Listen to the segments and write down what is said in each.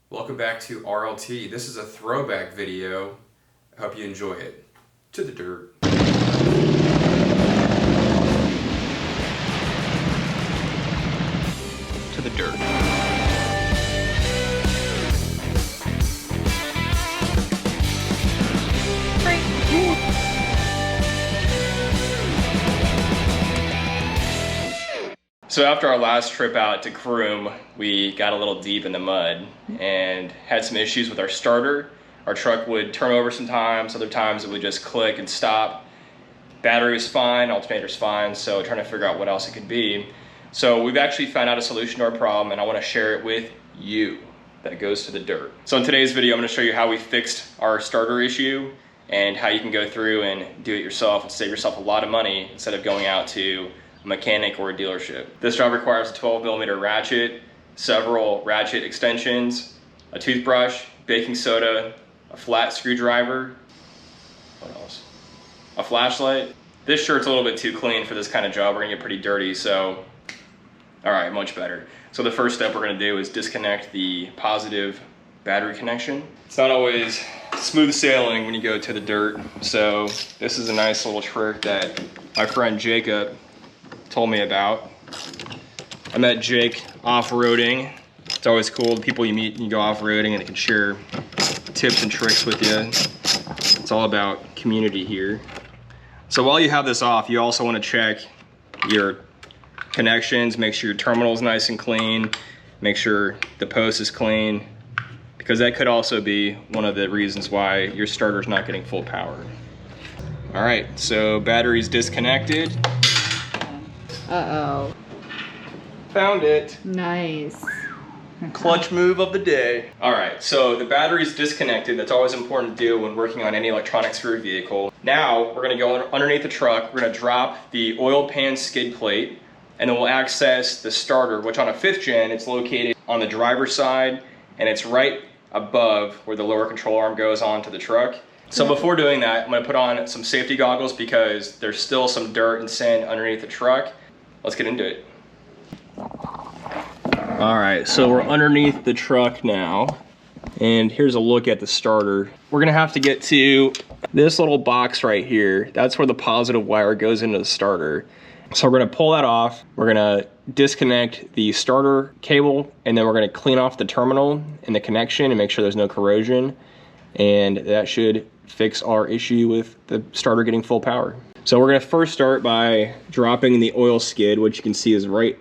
Welcome back to RLT. This is a throwback video. I hope you enjoy it. To the dirt. To the dirt. So after our last trip out to Croom, we got a little deep in the mud and had some issues with our starter. Our truck would turn over sometimes, other times it would just click and stop. Battery was fine, alternator's fine, so trying to figure out what else it could be. So we've actually found out a solution to our problem, and I want to share it with you. That goes to the dirt. So in today's video, I'm going to show you how we fixed our starter issue and how you can go through and do it yourself and save yourself a lot of money instead of going out to a mechanic or a dealership. This job requires a 12mm ratchet, several ratchet extensions, a toothbrush, baking soda, a flat screwdriver, what else? A flashlight. This shirt's a little bit too clean for this kind of job. We're gonna get pretty dirty, so, all right, much better. So the first step we're gonna do is disconnect the positive battery connection. It's not always smooth sailing when you go to the dirt, so this is a nice little trick that my friend Jacob told me about. I met Jake off-roading. It's always cool, the people you meet and you go off-roading and they can share tips and tricks with you. It's all about community here. So while you have this off, you also want to check your connections, make sure your terminal is nice and clean, make sure the post is clean, because that could also be one of the reasons why your starter's not getting full power. All right, so battery's disconnected. Uh-oh. Found it. Nice. Clutch move of the day. All right, so the battery's disconnected. That's always important to do when working on any electronics for your vehicle. Now, we're gonna go underneath the truck, we're gonna drop the oil pan skid plate, and then we'll access the starter, which on a 5th gen, it's located on the driver's side, and it's right above where the lower control arm goes onto the truck. So before doing that, I'm gonna put on some safety goggles because there's still some dirt and sand underneath the truck. Let's get into it. All right, so we're underneath the truck now, and here's a look at the starter. We're gonna have to get to this little box right here. That's where the positive wire goes into the starter. So we're gonna pull that off. We're gonna disconnect the starter cable, and then we're gonna clean off the terminal and the connection and make sure there's no corrosion. And that should fix our issue with the starter getting full power. So we're gonna first start by dropping the oil skid, which you can see is right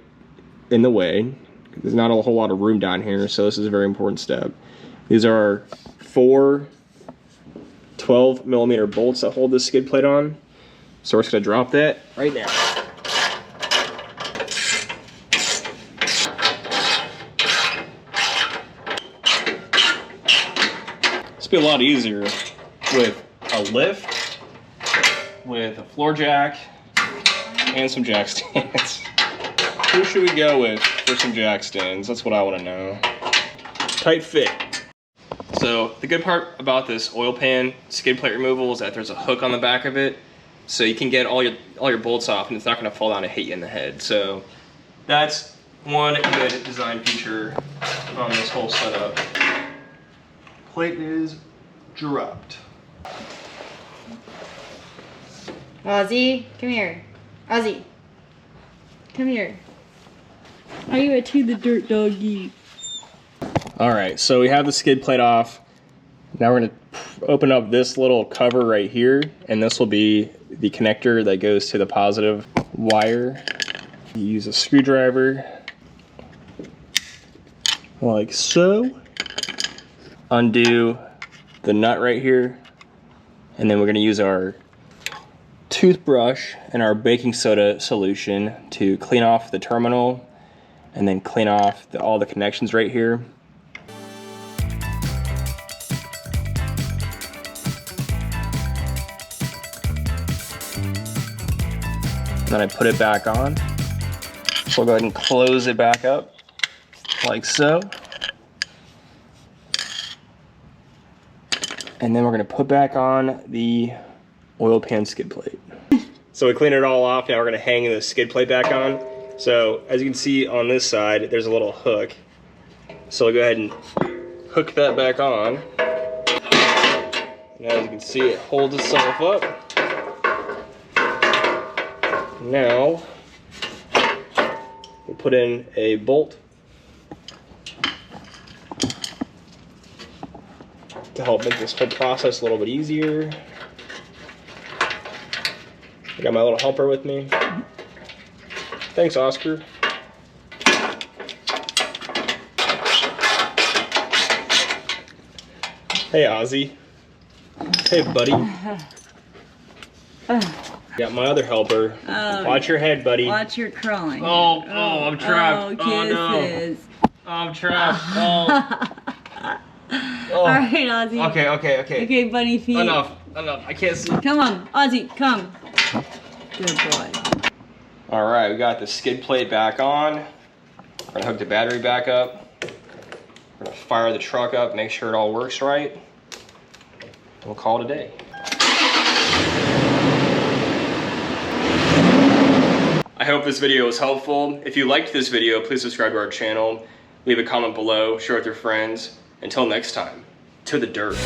in the way. There's not a whole lot of room down here, so this is a very important step. These are 4 12mm bolts that hold this skid plate on. So we're just gonna drop that right now. This will be a lot easier with a lift, with a floor jack, and some jack stands. Who should we go with for some jack stands? That's what I want to know. Tight fit. So the good part about this oil pan skid plate removal is that there's a hook on the back of it, so you can get all your bolts off and it's not going to fall down and hit you in the head. So that's one good design feature on this whole setup. Plate is dropped. Ozzy, come here. Ozzy, come here. Are you a to the dirt doggy? All right, so we have the skid plate off. Now we're gonna open up this little cover right here, and this will be the connector that goes to the positive wire. You use a screwdriver, like so. Undo the nut right here, and then we're gonna use our toothbrush and our baking soda solution to clean off the terminal and then clean off all the connections right here. Then I put it back on. So I'll go ahead and close it back up like so. And then we're gonna put back on the oil pan skid plate. So we cleaned it all off. Now we're gonna hang the skid plate back on. So as you can see on this side, there's a little hook. So we'll go ahead and hook that back on. And as you can see, it holds itself up. Now, we'll put in a bolt to help make this whole process a little bit easier. I got my little helper with me. Thanks, Oscar. Hey, Ozzy. Hey, buddy. Got my other helper. Watch your head, buddy. Watch your crawling. Oh, I'm trapped. Oh, kisses. Oh, I'm trapped. Oh. All right, Ozzy. Okay. Okay, bunny feet. Enough. I can't see. Come on, Ozzy, come. Good boy. All right, we got the skid plate back on. We're gonna hook the battery back up. We're gonna fire the truck up, make sure it all works right. And we'll call it a day. I hope this video was helpful. If you liked this video, please subscribe to our channel. Leave a comment below, share with your friends. Until next time, to the dirt.